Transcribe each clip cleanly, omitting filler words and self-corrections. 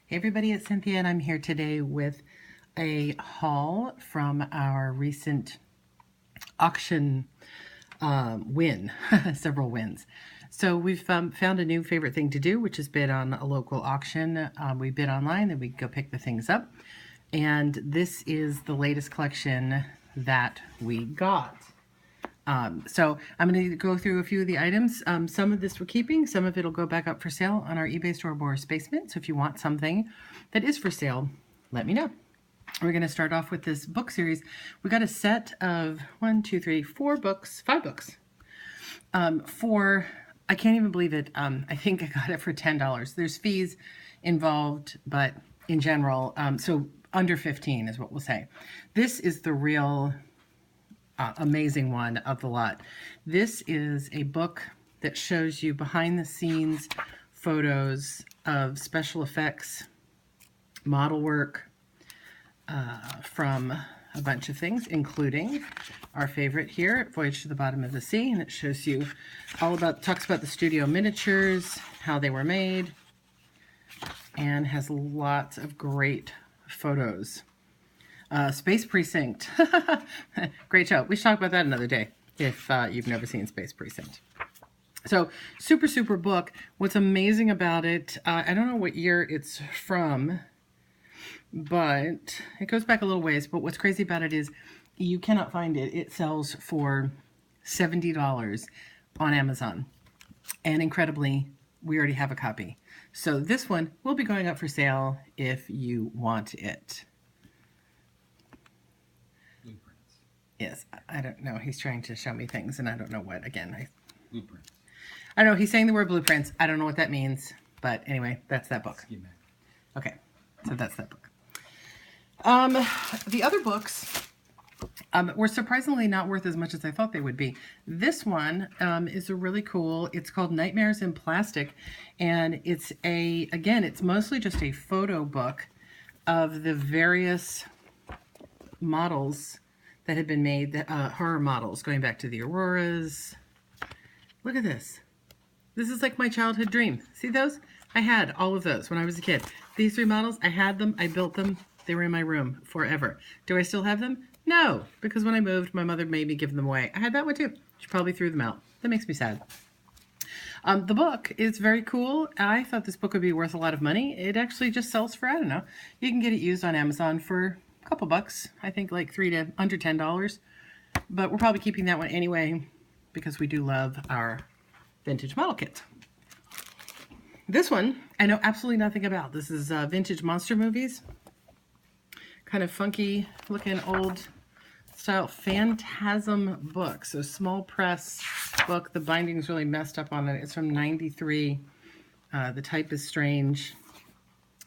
Hey everybody, it's Cynthia and I'm here today with a haul from our recent auction win, several wins. So we've found a new favorite thing to do, which is bid on a local auction. We bid online, then we go pick the things up. And this is the latest collection that we got. So I'm going to go through a few of the items. Some of this we're keeping, some of it will go back up for sale on our eBay store, Boris Basement. So if you want something that is for sale, let me know. We're going to start off with this book series. We got a set of 5 books. For, I can't even believe it. I think I got it for $10. There's fees involved, but in general, so under 15 is what we'll say. This is the real amazing one of the lot. This is a book that shows you behind the scenes photos of special effects, model work from a bunch of things, including our favorite here, Voyage to the Bottom of the Sea, and it shows you all about, talks about the studio miniatures, how they were made, and has lots of great photos. Space Precinct. Great show. We should talk about that another day if you've never seen Space Precinct. So super book. What's amazing about it, I don't know what year it's from, but it goes back a little ways. But what's crazy about it is you cannot find it. It sells for $70 on Amazon. And incredibly, we already have a copy. So this one will be going up for sale if you want it. Yes, I don't know. He's trying to show me things, and I don't know what. Again, Blueprints. I know he's saying the word blueprints. I don't know what that means, but anyway, that's that book. Okay, so that's that book. The other books were surprisingly not worth as much as I thought they would be. This one is a really cool. It's called Nightmares in Plastic, and it's it's mostly just a photo book of the various models that had been made, horror models, going back to the Auroras. Look at this. This is like my childhood dream. See those? I had all of those when I was a kid. These 3 models, I had them, I built them. They were in my room forever. Do I still have them? No, because when I moved, my mother made me give them away. I had that one too. She probably threw them out. That makes me sad. The book is very cool. I thought this book would be worth a lot of money. It actually just sells for, I don't know. You can get it used on Amazon for couple bucks, I think like $3 to under $10, but we're probably keeping that one anyway because we do love our vintage model kits. This one I know absolutely nothing about. This is vintage monster movies, kind of funky looking old style Phantasm book. So small press book. The binding's really messed up on it. It's from '93. The type is strange.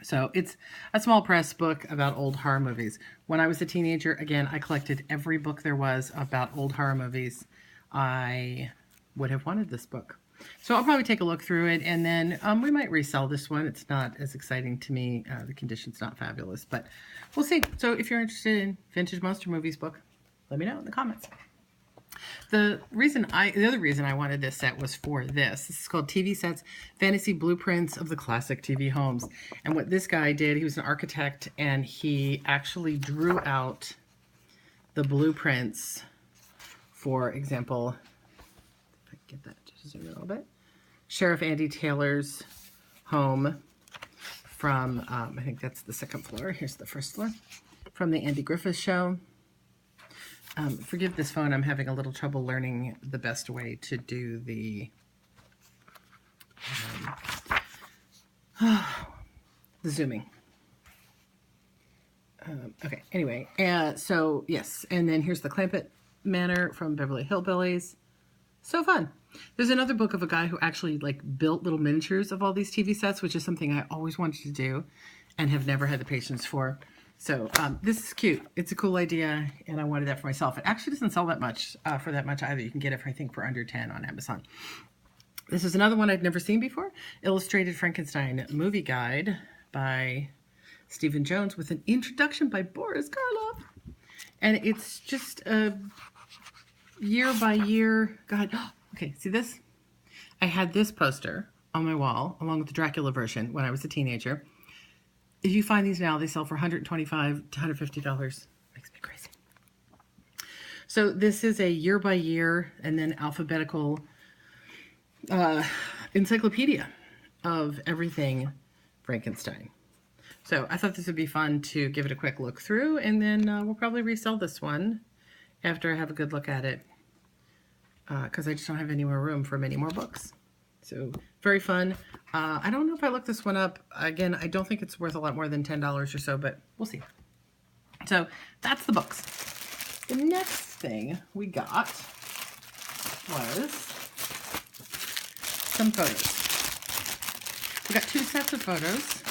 So it's a small press book about old horror movies. When I was a teenager, again, I collected every book there was about old horror movies. I would have wanted this book. So I'll probably take a look through it, and then we might resell this one. It's not as exciting to me. The condition's not fabulous, but we'll see. So if you're interested in vintage monster movies book, let me know in the comments. The other reason I wanted this set was for this. This is called TV Sets, Fantasy Blueprints of the Classic TV Homes. And what this guy did, he was an architect, and he actually drew out the blueprints. For example, if I can get that to zoom in a little bit, Sheriff Andy Taylor's home from, I think that's the 2nd floor. Here's the 1st floor. From the Andy Griffith Show. Forgive this phone, I'm having a little trouble learning the best way to do the zooming. Okay, anyway, so yes, and then here's the Clampett Manor from Beverly Hillbillies. So fun. There's another book of a guy who actually like built little miniatures of all these TV sets, which is something I always wanted to do and have never had the patience for. So this is cute. It's a cool idea, and I wanted that for myself. It actually doesn't sell that much for that much either. You can get it for, I think, for under 10 on Amazon. This is another one I'd never seen before. Illustrated Frankenstein Movie Guide by Stephen Jones with an introduction by Boris Karloff. And it's just a year by year guide. Okay, see this? I had this poster on my wall along with the Dracula version when I was a teenager. If you find these now, they sell for $125 to $150. Makes me crazy. So this is a year by year and then alphabetical encyclopedia of everything Frankenstein. So I thought this would be fun to give it a quick look through, and then we'll probably resell this one after I have a good look at it, because I just don't have any more room for many more books. So very fun. I don't know if I looked this one up. Again, I don't think it's worth a lot more than $10 or so, but we'll see. So that's the books. The next thing we got was some photos. We got 2 sets of photos,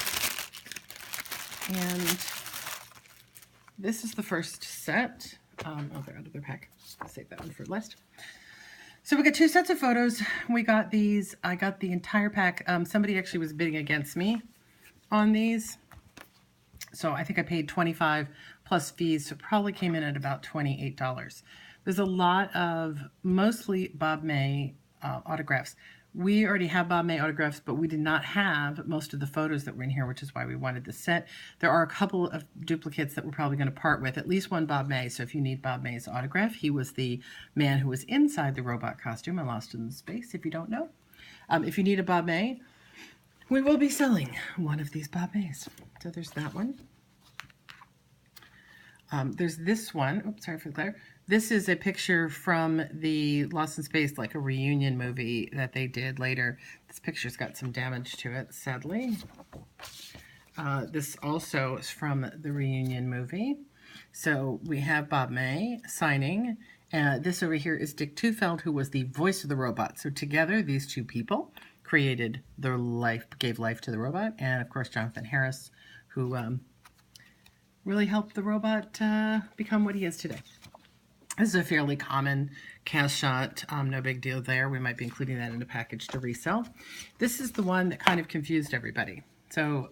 and this is the first set. Oh, they're out of their pack. I'll save that one for last. So we got 2 sets of photos. We got these. I got the entire pack. Somebody actually was bidding against me on these, so I think I paid $25 plus fees, so it probably came in at about $28. There's a lot of mostly Bob May autographs. We already have Bob May autographs, but we did not have most of the photos that were in here, which is why we wanted this set. There are a couple of duplicates that we're probably going to part with, at least one Bob May. So if you need Bob May's autograph, he was the man who was inside the robot costume in Lost in Space, if you don't know. If you need a Bob May, we will be selling one of these Bob Mays. So there's that one. There's this one. Oops, sorry for the glare. This is a picture from the Lost in Space, like a reunion movie that they did later. This picture's got some damage to it, sadly. This also is from the reunion movie. So we have Bob May signing. This over here is Dick Tufeld, who was the voice of the robot. So together, these 2 people created their life, gave life to the robot. And of course, Jonathan Harris, who really helped the robot become what he is today. This is a fairly common cast shot, no big deal there. We might be including that in a package to resell. This is the one that kind of confused everybody. So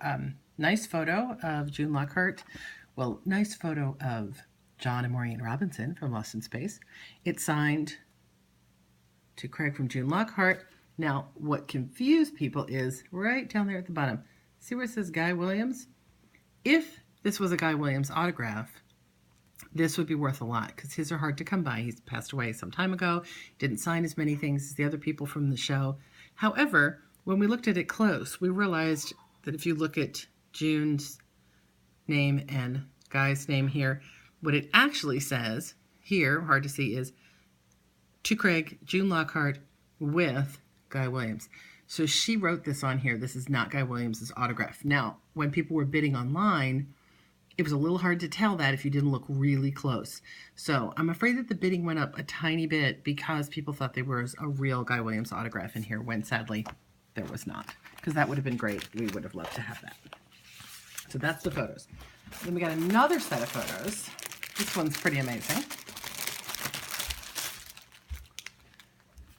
nice photo of June Lockhart. Well, nice photo of John and Maureen Robinson from Lost in Space. It's signed to Craig from June Lockhart. Now, what confused people is right down there at the bottom. See where it says Guy Williams? If this was a Guy Williams autograph, this would be worth a lot because his are hard to come by. He's passed away some time ago, didn't sign as many things as the other people from the show. However, when we looked at it close, we realized that if you look at June's name and Guy's name here, what it actually says here, hard to see, is to Craig, June Lockhart with Guy Williams. So she wrote this on here. This is not Guy Williams' autograph. Now, when people were bidding online, it was a little hard to tell that if you didn't look really close. So I'm afraid that the bidding went up a tiny bit because people thought there was a real Guy Williams autograph in here, when sadly there was not. Because that would have been great. We would have loved to have that. So that's the photos. Then we got another set of photos. This one's pretty amazing.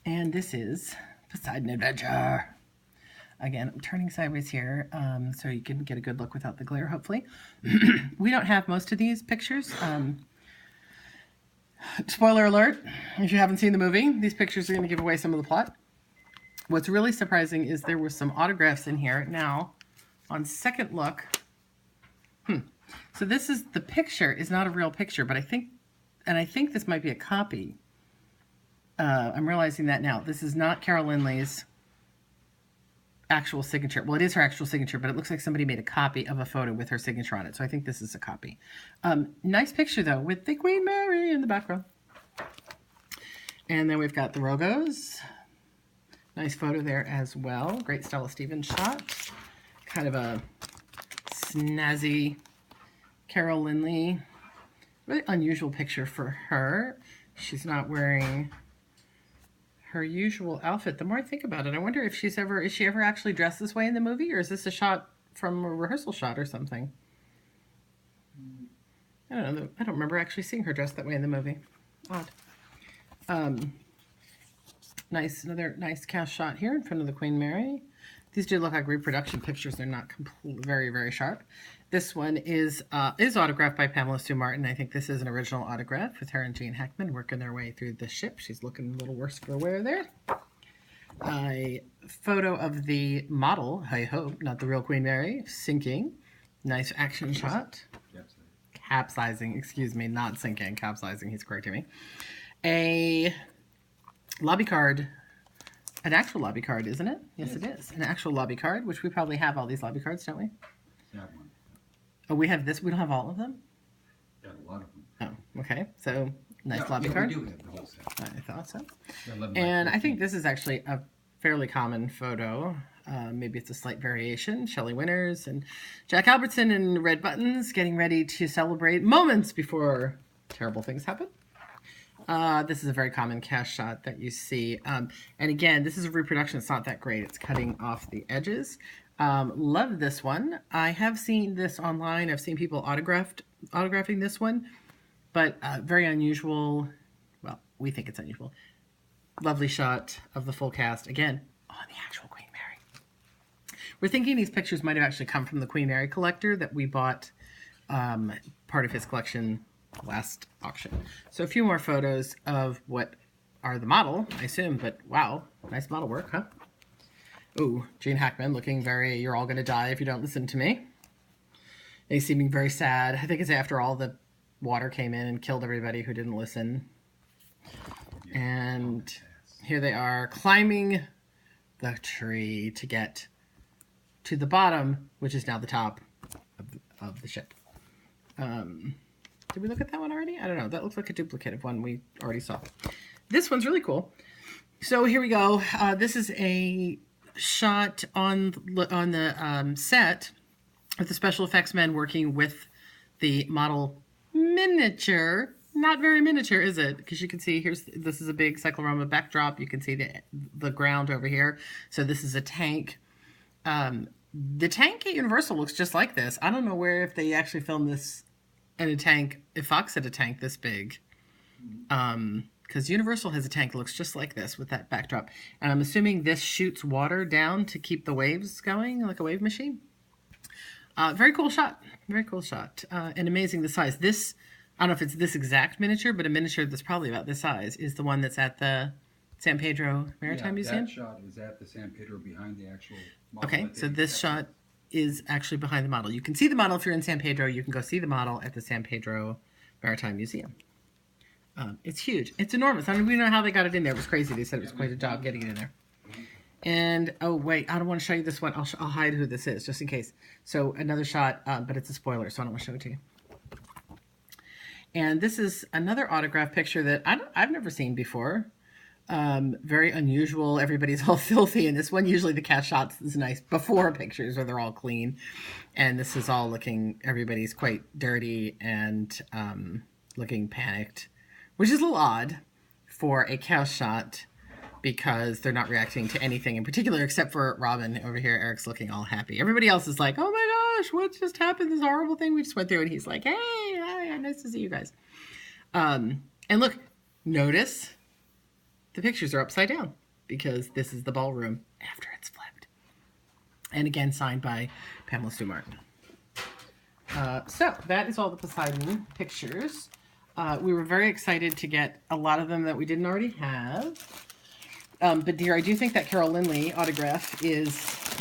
And this is Poseidon Adventure. Again, I'm turning sideways here so you can get a good look without the glare, hopefully. We don't have most of these pictures. Spoiler alert, if you haven't seen the movie, these pictures are going to give away some of the plot. What's really surprising is there were some autographs in here. Now, on second look, so this is, the picture is not a real picture, but I think this might be a copy. I'm realizing that now. This is not Carol Lindley's actual signature. Well, it is her actual signature, but it looks like somebody made a copy of a photo with her signature on it. So I think this is a copy. Nice picture, though, with the Queen Mary in the background. And then we've got the Rogos. Nice photo there as well. Great Stella Stevens shot. Kind of a snazzy Carol Lindley. Really unusual picture for her. She's not wearing her usual outfit. The more I think about it, I wonder if is she ever actually dressed this way in the movie, or is this a shot from a rehearsal shot or something? I don't know. I don't remember actually seeing her dressed that way in the movie. Odd. Another nice cast shot here in front of the Queen Mary. These do look like reproduction pictures. They're not completely very, very sharp. This one is autographed by Pamela Sue Martin. I think this is an original autograph with her and Gene Hackman working their way through the ship. She's looking a little worse for wear there. A photo of the model, I hope, not the real Queen Mary, sinking Nice action shot. Capsizing, excuse me, not sinking, capsizing. He's correcting me. A lobby card. An actual lobby card, isn't it? Yes, it is. An actual lobby card, which we probably have all these lobby cards, don't we? That one. Oh, we have this. We don't have all of them? Got a lot of them. Oh, okay. So, nice lobby card. We do have the whole set. I thought so. 11 And by I think this is actually a fairly common photo. Maybe it's a slight variation. Shelley Winters and Jack Albertson in red buttons getting ready to celebrate moments before terrible things happen. This is a very common cast shot that you see. And again, this is a reproduction. It's not that great. It's cutting off the edges. Love this one. I have seen this online. I've seen people autographing this one, but very unusual. Well, we think it's unusual. Lovely shot of the full cast. Again, on the actual Queen Mary. We're thinking these pictures might have actually come from the Queen Mary collector that we bought part of his collection last auction. So a few more photos of what are the model, I assume, but wow, nice model work, huh? Ooh, Gene Hackman looking very, you're all gonna die if you don't listen to me. And he's seeming very sad. I think it's after all the water came in and killed everybody who didn't listen. And here they are climbing the tree to get to the bottom, which is now the top of the ship. Did we look at that one already? I don't know. That looks like a duplicate of one we already saw. This one's really cool. So here we go. This is a shot on the set with the special effects men working with the model miniature. Not very miniature, is it? Because you can see this is a big cyclorama backdrop. You can see the ground over here. So this is a tank. The tank at Universal looks just like this. I don't know if they actually filmed this in a tank, if Fox had a tank this big. Because Universal has a tank that looks just like this with that backdrop. And I'm assuming this shoots water down to keep the waves going, like a wave machine. Very cool shot. Very cool shot. And amazing the size. This, I don't know if it's this exact miniature, but a miniature that's probably about this size is the one that's at the San Pedro Maritime Museum. That shot is at the San Pedro behind the actual model. Okay, so this shot is actually behind the model. You can see the model if you're in San Pedro. You can go see the model at the San Pedro Maritime Museum. It's huge. It's enormous. I mean, we don't know how they got it in there. It was crazy. They said it was quite a job getting it in there. And, oh, wait, I don't want to show you this one. I'll hide who this is just in case. So another shot, but it's a spoiler, so I don't want to show it to you. And this is another autograph picture that I've never seen before. Very unusual. Everybody's all filthy in this one. Usually the cast shots is nice before pictures where they're all clean. And this is all everybody's quite dirty and looking panicked, which is a little odd for a cast shot because they're not reacting to anything in particular except for Robin over here. Eric's looking all happy. Everybody else is like, oh my gosh, what just happened? This horrible thing we just went through. And he's like, hey, hi, nice to see you guys. And look, notice the pictures are upside down because this is the ballroom after it's flipped. And again, signed by Pamela Stu Martin. So that is all the Poseidon pictures. We were very excited to get a lot of them that we didn't already have. But dear, I do think that Carol Lindley autograph is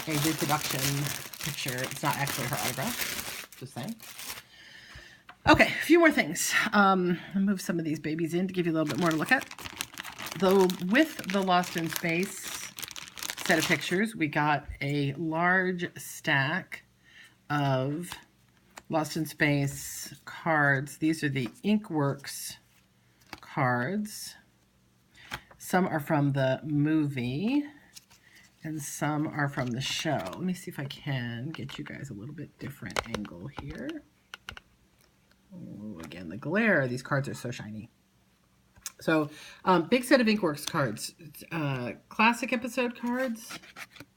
a reproduction picture. It's not actually her autograph. Just saying. Okay, a few more things. I'll move some of these babies in to give you a little bit more to look at. Though with the Lost in Space set of pictures, we got a large stack of Lost in Space cards. These are the Inkworks cards. Some are from the movie and some are from the show. Let me see if I can get you guys a little bit different angle here. Oh, again, the glare. These cards are so shiny. So, big set of Inkworks cards. Classic episode cards,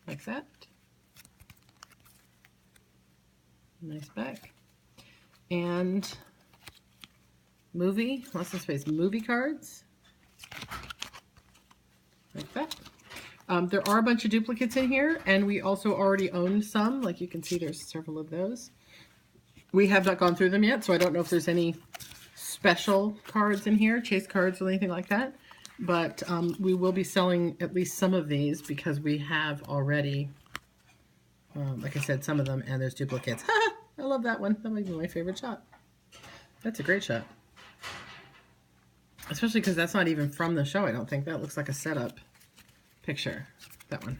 like that. Nice back. And movie, Lost in Space movie cards. Like that. There are a bunch of duplicates in here, and we also already own some. Like you can see, there's several of those. We have not gone through them yet, so I don't know if there's any special cards in here, chase cards or anything like that. But we will be selling at least some of these because we have already, like I said, some of them, and there's duplicates. I love that one. That might be my favorite shot. That's a great shot. Especially because that's not even from the show, I don't think. That looks like a setup picture. That one.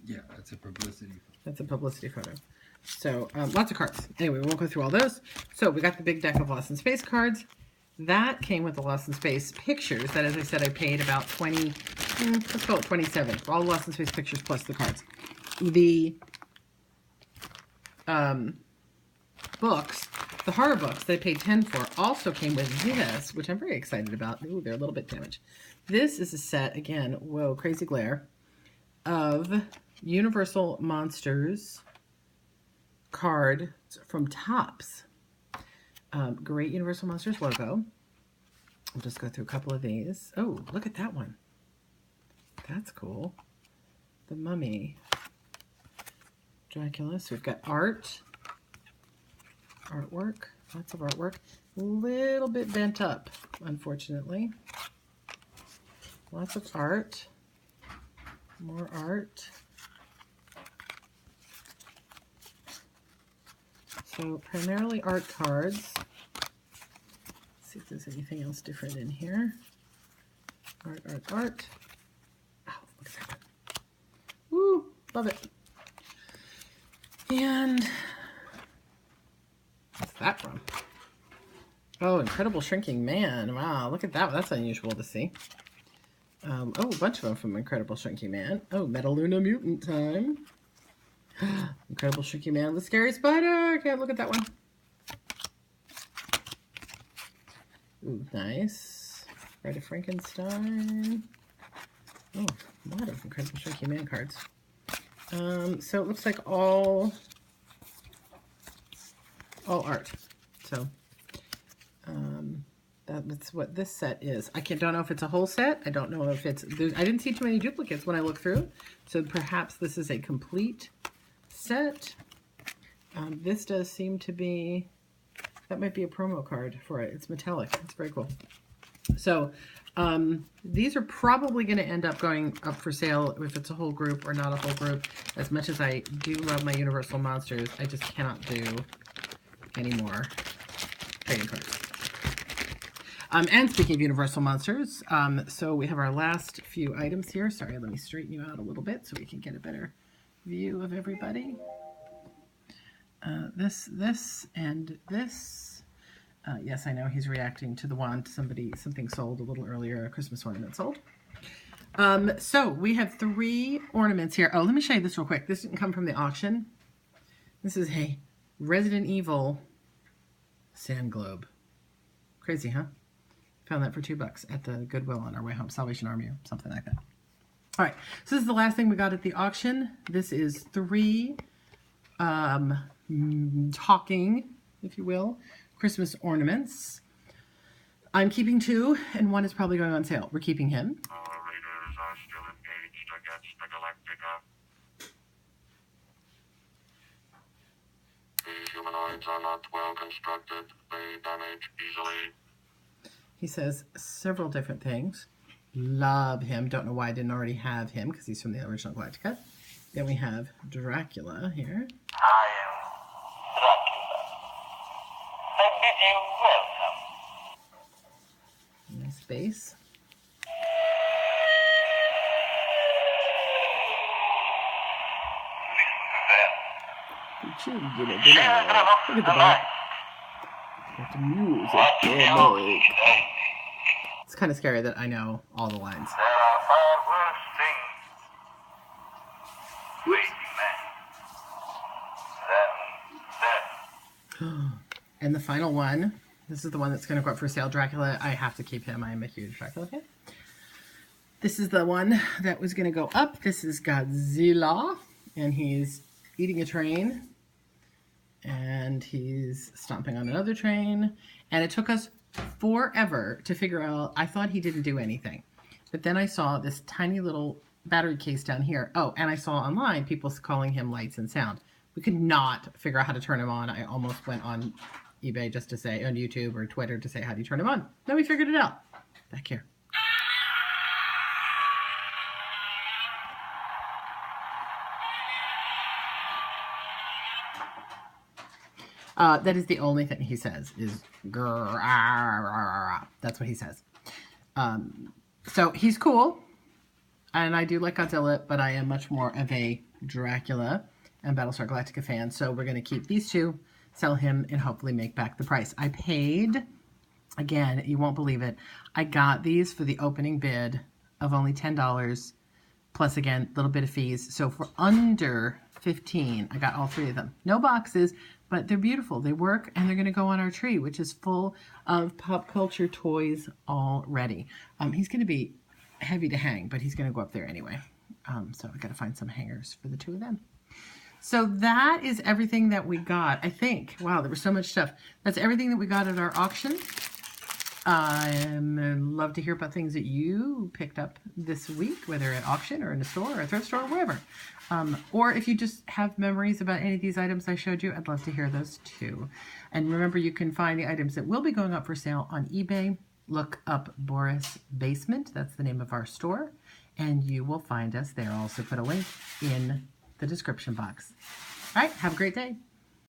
Yeah, that's a publicity. That's a publicity photo. So, lots of cards. Anyway, we won't go through all those. So, we got the big deck of Lost in Space cards. That came with the Lost in Space pictures. That, as I said, I paid about 20, let's call it 27 for all the Lost in Space pictures plus the cards. The books, the horror books that I paid 10 for, also came with this, which I'm very excited about. Ooh, they're a little bit damaged. This is a set, again, whoa, crazy glare, of Universal Monsters cards from Topps. Great Universal Monsters logo. I'll just go through a couple of these. Oh, look at that one. That's cool. The Mummy. Dracula. So we've got artwork, lots of artwork. A little bit bent up, unfortunately. Lots of art. More art. So primarily art cards. Let's see if there's anything else different in here. Art, art, art. Oh, look at that. Woo, love it. And what's that from? Oh, Incredible Shrinking Man. Wow, look at that. That's unusual to see. Oh, a bunch of them from Incredible Shrinking Man. Oh, Metaluna Mutant time. Incredible Shrinking Man, the Scary Spider. Can't look at that one. Ooh, nice. Bride of Frankenstein. Oh, a lot of Incredible Shrinking Man cards. So it looks like all art. So that's what this set is. I don't know if it's a whole set. I don't know if it's. I didn't see too many duplicates when I looked through. So perhaps this is a complete set. This does seem to be. That might be a promo card for it. It's metallic. It's very cool. So these are probably going to end up going up for sale if it's a whole group or not a whole group. As much as I do love my Universal Monsters, I just cannot do any more trading cards. And speaking of Universal Monsters, so we have our last few items here. Sorry, let me straighten you out a little bit so we can get a better view of everybody. This, and this. Yes, I know he's reacting to the one. Something sold a little earlier, a Christmas ornament sold. So we have 3 ornaments here. Oh, let me show you this real quick. This didn't come from the auction. This is a Resident Evil sand globe. Crazy, huh? Found that for $2 at the Goodwill on our way home. Salvation Army or something like that. All right, so this is the last thing we got at the auction. This is 3 talking, if you will, Christmas ornaments. I'm keeping 2, and 1 is probably going on sale. We're keeping him. Our raiders are still engaged against the Galactica. These humanoids are not well constructed. They damage easily. He says several different things. Love him. Don't know why I didn't already have him, because he's from the original Galactica. Then we have Dracula here. I am Dracula. I bid you welcome. Nice base. Listen to them. Look at the back. Got the music. It's kind of scary that I know all the lines. There are far worse things waiting than death. And the final one, this is the one that's going to go up for sale, Dracula. I have to keep him. I am a huge Dracula fan. This is the one that was going to go up. This is Godzilla, and he's eating a train, and he's stomping on another train, and it took us forever to figure out. I thought he didn't do anything, but then I saw this tiny little battery case down here. Oh, and I saw online people calling him lights and sound. We could not figure out how to turn him on. I almost went on eBay just to say, on YouTube or Twitter to say, how do you turn him on? Then we figured it out. Back here. That is the only thing he says is grrr, ah, rah, rah, rah. That's what he says. So he's cool, and I do like Godzilla, but I am much more of a Dracula and Battlestar Galactica fan. So we're going to keep these two, sell him, and hopefully make back the price. I paid, again, you won't believe it, I got these for the opening bid of only $10, plus again, a little bit of fees. So for under $15, I got all three of them. No boxes, but they're beautiful. They work, and they're going to go on our tree, which is full of pop culture toys already. He's going to be heavy to hang, but he's going to go up there anyway. So I got to find some hangers for the two of them. So that is everything that we got, I think. Wow, there was so much stuff. That's everything that we got at our auction. I'd love to hear about things that you picked up this week, whether at auction or in a store or a thrift store or wherever. Or if you just have memories about any of these items I showed you, I'd love to hear those too. And remember, you can find the items that will be going up for sale on eBay. Look up Boris Basement. That's the name of our store. And you will find us there. I'll also put a link in the description box. All right, have a great day.